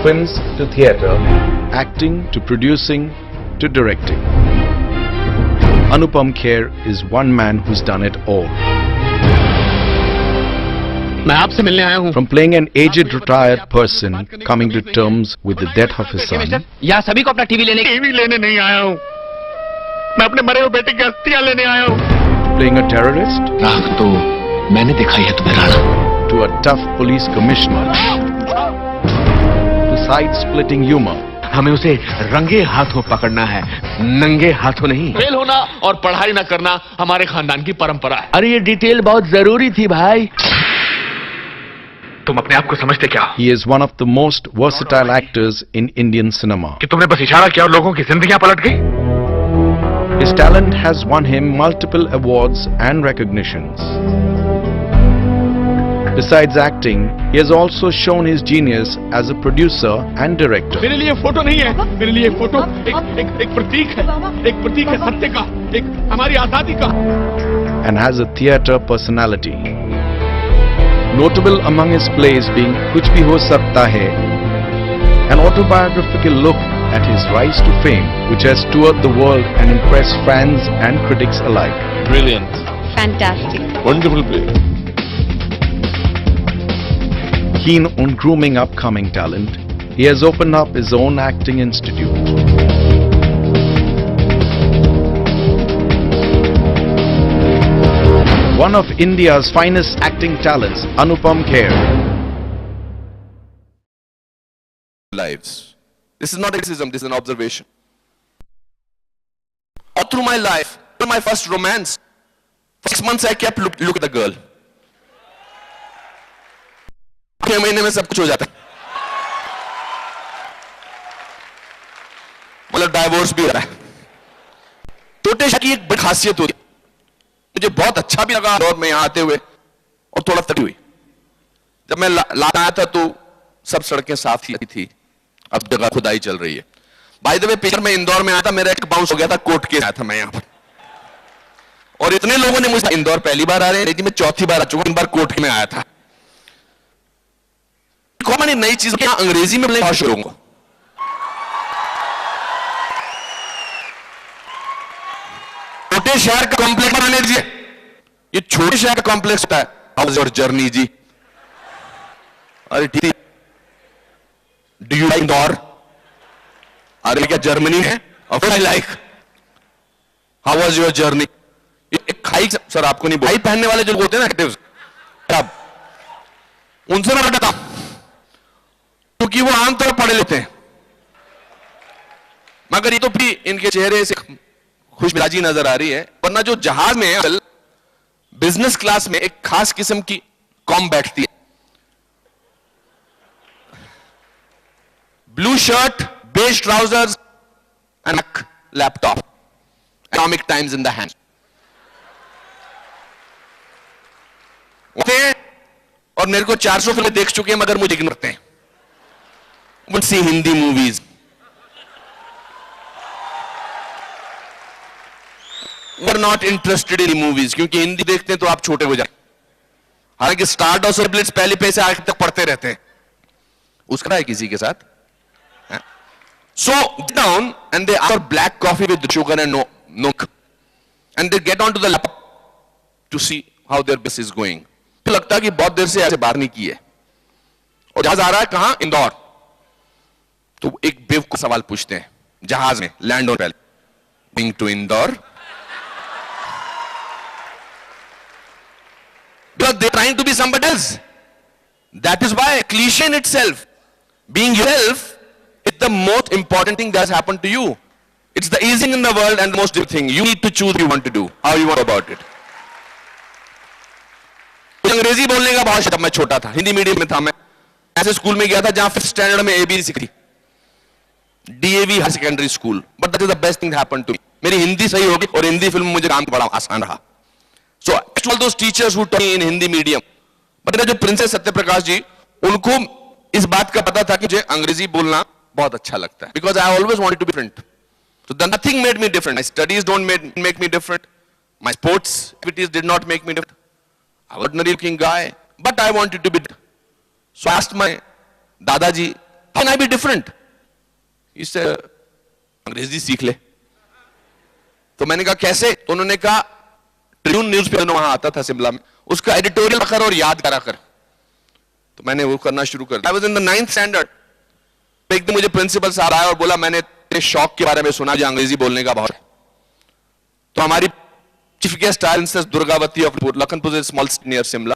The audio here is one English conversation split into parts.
films to theatre, acting to producing to directing. Anupam Kher is one man who's done it all. मैं आपसे मिलने आया हूँ. From playing an aged retired person coming to terms with the death of his son, यहाँ सभी को अपना TV लेने नहीं आया हूँ. मैं अपने मरे हुए बेटे की अस्थियां लेने आया हूँ. playing a terrorist, राख तो मैंने दिखाई है तुम्हें Rana. to a tough police commissioner, to side-splitting humor. हमें उसे रंगे हाथों पकड़ना है, नंगे हाथों नहीं. फेल होना और पढ़ाई न करना हमारे खानदान की परंपरा है. अरे ये डिटेल बहुत जरूरी थी भाई. तुम अपने आप को समझते क्या? He is one of the most versatile actors in Indian cinema. कि तुमने बस इशारा किया और लोगों की जिंदगियां पलट गई. His talent has won him multiple awards and recognitions. Besides acting, he has also shown his genius as a producer and director. मेरे लिए फोटो नहीं है, मेरे लिए फोटो एक प्रतीक है सत्य का, एक हमारी आजादी का. And has a theatre personality. Notable among his plays being Kuch Bhi Ho Sakta Hai, an autobiographical look at his rise to fame, which has toured the world and impressed fans and critics alike. Brilliant. Fantastic. Wonderful play. Keen on grooming upcoming talent, he has opened up his own acting institute. One of India's finest acting talents, Anupam Kher. Lives. This is not criticism, this is an observation. All through my life, through my first romance, for 6 months I kept look at the girl. 6 महीने में सब कुछ हो जाता है. मतलब divorce भी हो रहा है. छोटे शा की एक बड़ी खासियत होती है. मुझे बहुत अच्छा भी लगा और मैं यहां आते हुए और थोड़ा तकलीफ हुई. जब मैं लाता आया था तो सब सड़कें साफ थी. अब जगह खुदाई चल रही है. बाय द वे पिछले में इंदौर में आया था, मेरा एक बाउंस हो गया था, कोर्ट केस आया था मैं यहां पर. और इतने लोगों ने मुझे इंदौर पहली बार आ रहे हैं, मैं चौथी बार आ चुका. 3 बार कोर्ट में आया था. कौन नई चीज क्या अंग्रेजी में बहुत लोगों को छोटे शहर का कॉम्प्लेक्स बनाने दीजिए. ये छोटे शहर का कॉम्प्लेक्स होता है. हाउ वाज योर जर्नी जी? अरे ठीक. Do you like Indore? अरे क्या जर्मनी है? Of I like. How was your journey? एक खाई सर आपको नहीं, भाई पहनने वाले जो होते हैं ना, अब उनसे मैं बताता हूं क्योंकि वो आमतौर पर पढ़े लेते हैं. मगर ये तो भी इनके चेहरे से खुश मिजाजी नजर आ रही है. वरना जो जहाज में है, बिजनेस क्लास में एक खास किस्म की कॉम बैठती है. Blue shirt, beige trousers and laptop. Economic times in the hand. और मेरे को 400 फिल्में देख चुके हैं मगर मुझे इग्नोर करते हैं. Would see Hindi movies. We're not interested in movies क्योंकि हिंदी देखते हैं तो आप छोटे हो जाए. हालांकि स्टार्ट और सेलिब्रिटीज पहले पैसे आज तक पढ़ते रहते हैं. उसका है किसी के साथ. So get down and they order black coffee with sugar and no milk, and they get onto the laptop to see how their business is going. तो लगता है कि बहुत देर से ऐसे बाहर नहीं की है और जहाज आ रहा है कहां? इंदौर. तो एक बेवकूफ सवाल पूछते हैं जहाज में लैंड होने पहले, going to Indore? Because they trying to be somebody else. That is why cliche in itself, being yourself is the most important thing that has happened to you. It's the easy thing in the world and the most difficult thing. You need to choose you want to do, how you want about it. अंग्रेजी बोलने का बहुत शौक. मैं छोटा था, Hindi medium में था. मैं ऐसे स्कूल में गया था जहां 5th स्टैंडर्ड में एबीसी सीखी, DAV higher secondary school. But that is the best thing happened to me. मेरी हिंदी सही होगी और हिंदी फिल्म मुझे काम बड़ा आसान रहा. So all those teachers who taught me in Hindi medium. But जो प्रिंसेस सत्यप्रकाश जी, उनको इस बात का पता था कि मुझे अंग्रेजी बोलना बहुत अच्छा लगता है. Because I always wanted to be different. So nothing made me different. My studies don't make me different. My sports activities did not make me different. I was an ordinary looking guy, but I wanted to be. So I asked my Dadaji can I be different? इससे अंग्रेजी सीख ले। तो मैंने कहा कैसे? तो उन्होंने कहा ट्रिब्यून न्यूज़पेपर वहां आता था शिमला में, उसका एडिटोरियल कर और याद करा कर। तो मैंने वो करना शुरू कर दिया। I was in the 9th standard. एक दिन मुझे प्रिंसिपल साहब आया और बोला मैंने तेरे शौक के बारे में सुना, जो अंग्रेजी बोलने का बहुत है। तो हमारी chief guest princess Durgavati of Lakhanpur small near Shimla,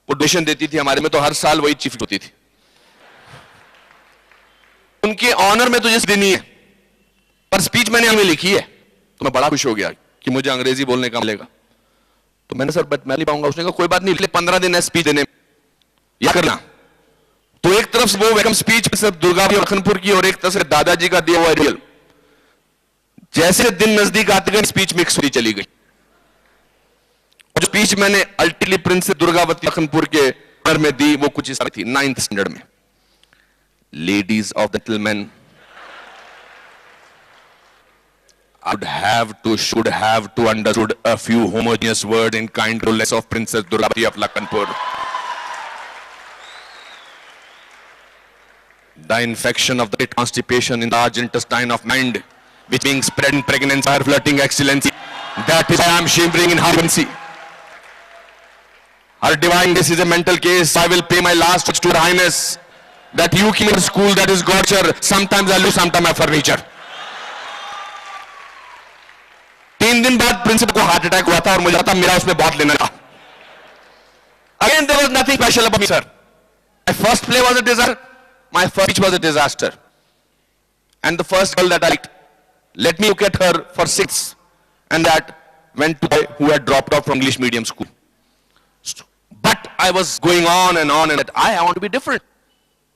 वो डोनेशन देती थी हमारे में, तो हर साल वही चीफ होती थी। उनके ऑनर में तो जिस दिन ही है, पर स्पीच मैंने हमें लिखी है। तो मैं बड़ा खुश हो गया कि मुझे अंग्रेजी बोलने का मिलेगा। तो मैंने सर मैं नहीं पाऊंगा। उसने कहा कोई बात नहीं, 15 दिन है स्पीच देने में, या करना। तो एक तरफ से वो वेलकम स्पीच सिर्फ दुर्गा और लखनपुर की, और एक तरफ से दादाजी का दिया हुआ रियल। जैसे दिन नजदीक आते गए स्पीच मिक्स हुई चली गई। और जो स्पीच मैंने अल्टीमेटली प्रिंस दुर्गावती लखनपुर के घर में दी, वो कुछ इस तरह थी 9th स्टैंडर्ड में। Ladies of the gentleman, should have to understood a few homogeneous words in kind to less of Princess Durgavati of Lakhanpur. The infection of the great constipation in the large intestine of mind, which being spread in pregnancy or flirting excellency, that is why I am shivering in harvancy. Her divine grace is a mental case. I will pay my last to Her Highness that you keep in school that is torture. Sometimes I lose, sometimes I furniture. 3 दिन बाद principal को heart attack हुआ था और मुझे लगा मेरा उसमें बहुत लेना था। Again there was nothing special about me, sir. My first play was a disaster. My first speech was a disaster. And the first girl that I liked, let me look at her for 6, and that went to a boy who had dropped out from English medium school. But I was going on and that I want to be different.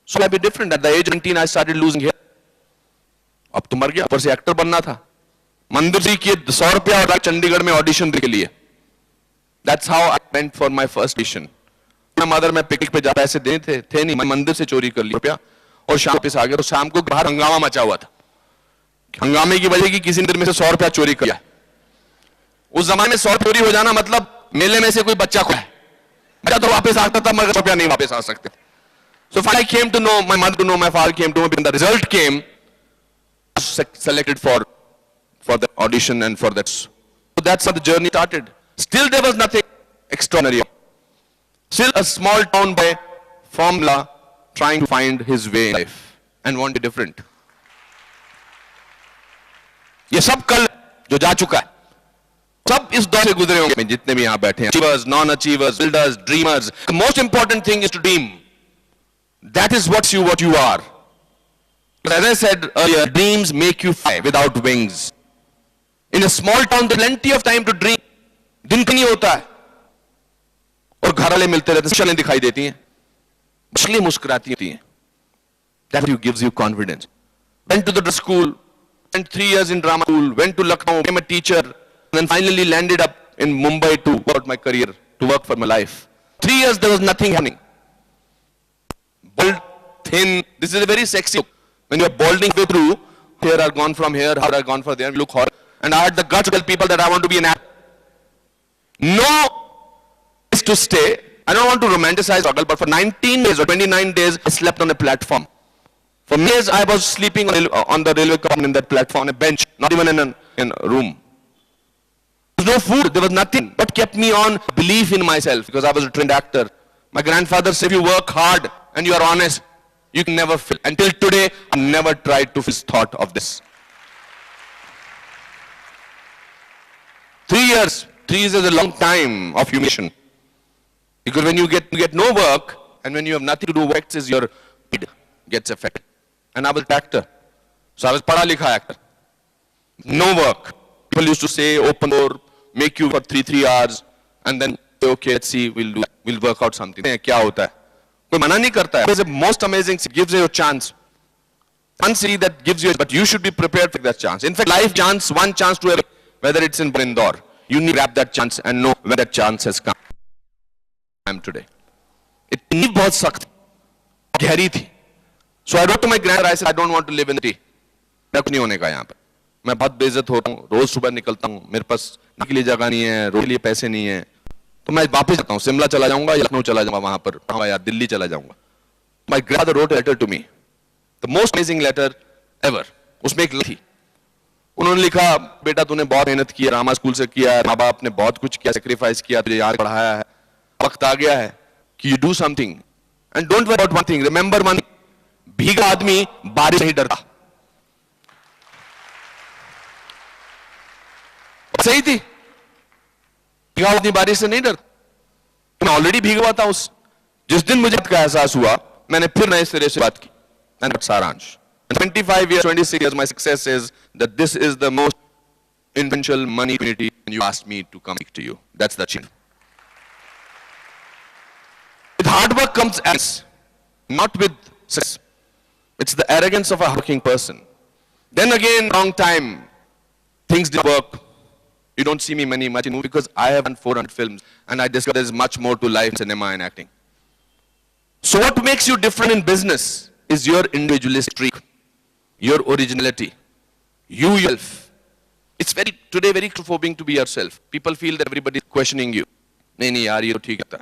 So I be different. At the age of 19 I started losing hair. अब तो मर गया, ऊपर से actor बनना था। मंदिर जी की 100 रुपया और चंडीगढ़ में ऑडिशन के लिए। That's how I went for my first audition. मैं मदर में पिकनिक पे जा पैसे देने थे नहीं, मैं मंदिर से चोरी कर लिया रुपया और शाम पे आ गया। तो शाम को बाहर हंगामा मचा हुआ था। हंगामे की वजह की किसी ने में से 100 रुपया चोरी किया। उस जमाने में 100 चोरी हो जाना मतलब मेले में से कोई बच्चा खोया, बच्चा तो वापस आता था मगर रुपया नहीं वापस आ सकते। So finally I came to know, my mother to know, my father came to know, when the result came, I was selected for the audition and for that. So that's how the journey started. Still there was nothing extraordinary. Still a small town boy from La trying to find his way in life and want to be different. ये सब कल जो जा चुका है, सब इस दौर से गुजरे होंगे जितने भी यहां बैठे हैं। Achievers, non-achievers, builders, dreamers. The most important thing is to dream. That is what you are. But as I said earlier, dreams make you fly without wings. In a small town, there's plenty of time to dream. दिन नहीं होता है और घर वाले मिलते रहते हैं, शक्लें दिखाई देती हैं, शक्लें मुस्कुराती हैं। That gives you confidence. Went to the school, spent 3 years in drama school, went to Lucknow, became a teacher, and then finally landed up in Mumbai to work out my career, to work for my life. 3 years there was nothing happening. Bald, thin, this is a very sexy look. When you are balding way through, hair are gone from here, hair are gone from there, you look horrible. And I had the guts to tell people that I want to be an actor. No place to stay. I don't want to romanticize struggle, but for 19 days or 29 days, I slept on a platform. For years, I was sleeping on the railway car in that platform, on a bench, not even in a room. There was no food, there was nothing. What kept me on? Belief in myself, because I was a trained actor. My grandfather said, if you work hard and you are honest, you can never fail. Until today, I never tried to face thought of this. 3 years. 3 years is a long time of humiliation. Because when you get no work, and when you have nothing to do, what is your kid gets affected. And I was an actor. So I was padha likha actor. No work. People used to say, open door, make you for 3 hours, and then say, okay, let's see, we'll work out something. Kya hota hai? Koi mana nahi karta hai. It's the most amazing, it gives you a chance. One city that gives you, but you should be prepared for that chance. In fact, life chance, one chance to every, whether it's in Indore. You need to grab that chance and know where that chance has come. I am today. इतनी बहुत सख्त गहरी थी. So I wrote to my grandmother, I said, I don't want to live in the city. मैं कुछ नहीं होने का यहाँ पर. मैं बहुत बेइज्जत हो रहा हूँ. रोज सुबह निकलता हूँ. मेरे पास खाने के लिए जगह नहीं है, रोटी के लिए पैसे नहीं है. तो मैं वापस जाता हूँ. शिमला चला जाऊंगा या लखनऊ चला जाऊंगा वहां पर. हाँ यार, दिल्ली चला जाऊंगा. My grandmother wrote a letter to me. The most amazing letter ever. उसमें एक थी, उन्होंने लिखा, बेटा तूने बहुत मेहनत की है, रामा स्कूल से किया है, माँ बाप ने बहुत कुछ किया, सेक्रीफाइस किया, तुझे यार पढ़ाया है, वक्त आ गया है कि you do something and don't worry about one thing, remember one, भीगा आदमी बारिश नहीं डरता। सही थी, भीगा आदमी बारिश से नहीं डरता। मैं ऑलरेडी भीगा हुआ था। उस जिस दिन मुझे का एहसास हुआ, मैंने फिर नए सिरे से बात की। सारांश, 25 years, 26 years, my success is that this is the most influential money community, and you asked me to come speak to you. That's the achievement. With hard work comes arrogance, not with success. It's the arrogance of a working person. Then again, wrong time, things didn't work. You don't see me much in movies because I have done 400 films, and I discovered there's much more to life, cinema, and acting. So what makes you different in business is your individualistic streak, your originality, you yourself. It's today very claustrophobic to be yourself. People feel that everybody is questioning you. नहीं नहीं यार, ये तो ठीक है।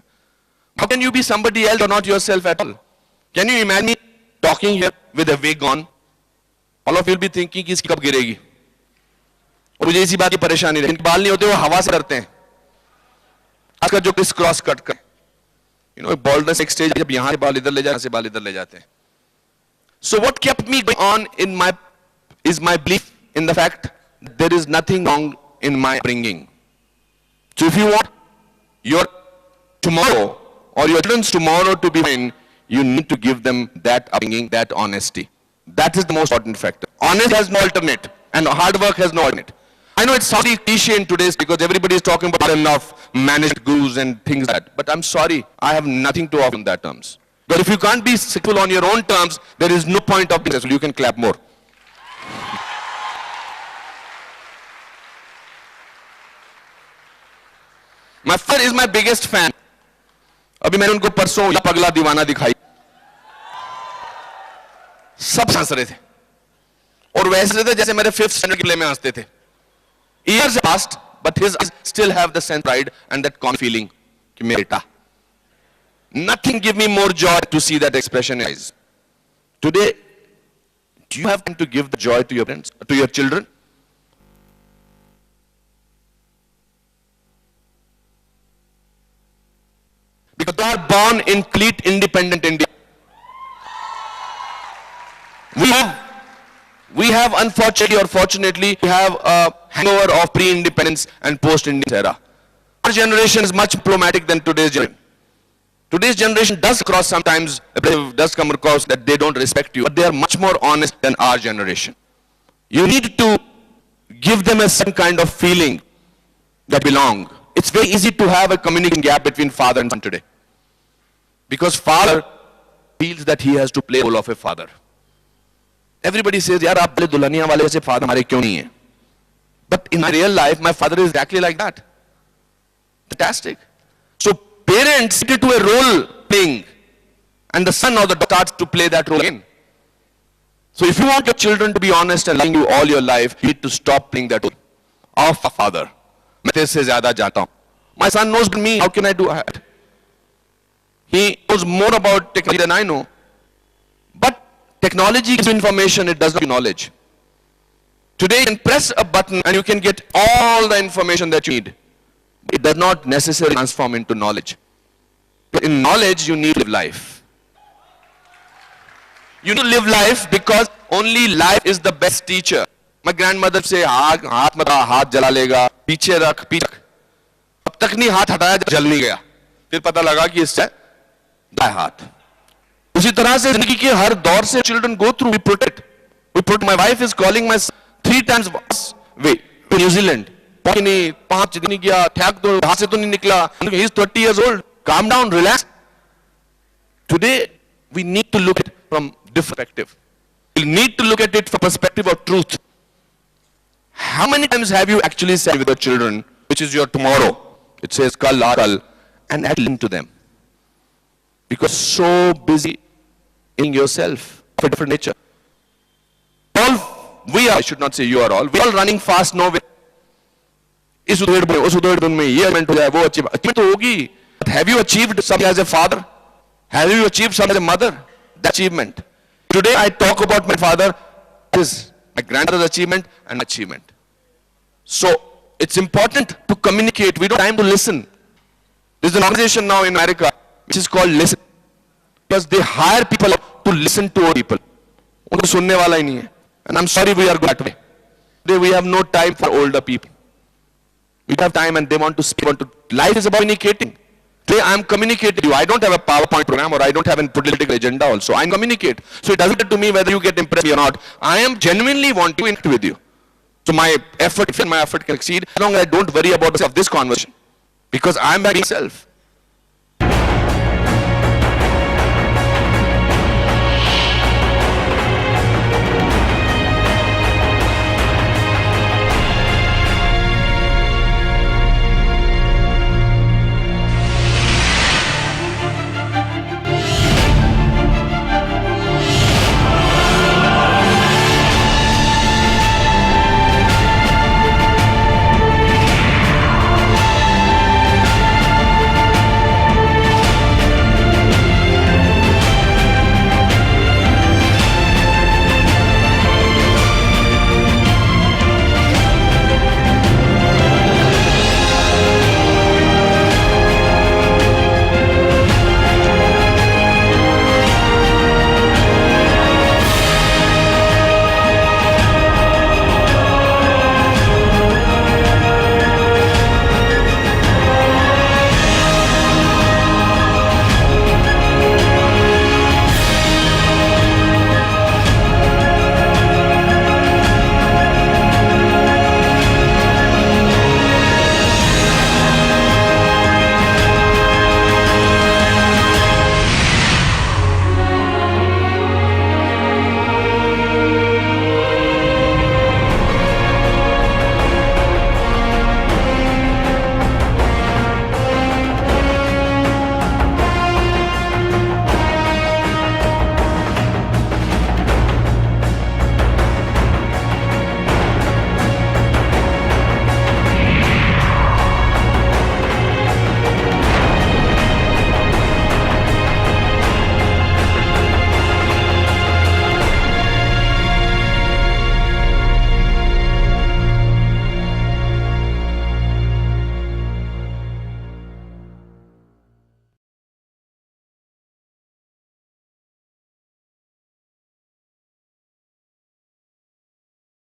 How can you be somebody else or not yourself at all? Can you imagine me talking here with a wig on? All of you will be thinking कि इसकी कब गिरेगी। और मुझे इसी बात की परेशानी है, इनके बाल नहीं होते, वो हवा से डरते हैं। आजकल जो क्रिस क्रॉस कट कर, बॉल्डनेस एक स्टेज, जब यहाँ से बाल इधर ले जाते हैं, से बाल इधर ले जाते हैं। So what kept me going on is my belief in the fact that there is nothing wrong in my upbringing. So if you want your tomorrow or your children's tomorrow to be fine, you need to give them that upbringing, that honesty. That is the most important factor. Honesty has no alternate, and hard work has no alternate. I know it's sorry cliche in today's because everybody is talking about enough managed gurus and things like that. But I'm sorry, I have nothing to offer in that terms. But if you can't be successful on your own terms, there is no point of being successful. You can clap more. My father is my biggest fan. अभी मैंने उनको परसों या पगला दीवाना दिखाई, सब हंस रहे थे और वैसे थे जैसे मेरे 5th स्टैंडर्ड के प्ले में हंसते थे। Years passed, but his eyes still have the sense of pride and that calm feeling कि मेरा बेटा। Nothing give me more joy to see that expression in his eyes. Today, do you have time to give the joy to your parents, to your children? Because they are born in complete independent India. We have unfortunately or fortunately, we have a hangover of pre-independence and post-independence era. Our generation is much diplomatic than today's generation. Today's generation does come across that they don't respect you, but they are much more honest than our generation. You need to give them a certain kind of feeling that belong. It's very easy to have a communication gap between father and son today. Because father feels that he has to play the role of a father. Everybody says, yaar aap bole dulhaniya wale jaise father hamare kyun nahi hai? But in my real life, my father is exactly like that. Fantastic. So parents get into a role playing, and the son or the daughter starts to play that role again. So if you want your children to be honest and loving you all your life, you need to stop playing that role of a father. मैं तेरे से ज़्यादा जानता हूँ. My son knows me. How can I do that? He knows more about technology than I know. But technology gives information, it does not give knowledge. Today you can press a button and you can get all the information that you need. It does not necessarily transform into knowledge. But in knowledge, you need to live life. You need to live life because only life is the best teacher. My grandmother say, हाथ मत हाथ जला लेगा, पीछे रख, पीछे। अब तक नहीं हाथ हटाया, जल नहीं गया। फिर पता लगा कि इससे दाएं हाथ। उसी तरह से जिंदगी के हर दौर से children go through, we protect. My wife is calling my son 3 times way to New Zealand. नहीं 5 दिन नहीं गया, ठैक दो, हाथ से तो नहीं निकला. He is 30 years old. Calm down, relax. Today we need to look at it from different perspective. We need to look at it from perspective of truth. How many times have you actually said with your children, which is your tomorrow? It says kal aal, and listen to them. Because so busy in yourself of a different nature. I should not say you are all. We are all running fast nowhere. इस उधेड़ में ये achievement हो जाए, वो achievement तो होगी. But have you achieved something as a father? Have you achieved something as a mother? That achievement. Today I talk about my father, his, my grandfather's achievement and achievement. So it's important to communicate. We don't have time to listen. There's an organization now in America which is called Listen, because they hire people to listen to people. उनको सुनने वाला ही नहीं है. And I'm sorry we are going that way. Today we have no time for older people. We have time and they want to speak. Life is about communicating. Today I am communicating to you. I don't have a PowerPoint program or I don't have a political agenda also. I communicate. So it doesn't matter to me whether you get impressed or not. I am genuinely want to interact with you. So my effort can succeed as long as I don't worry about this conversation. Because I am my self.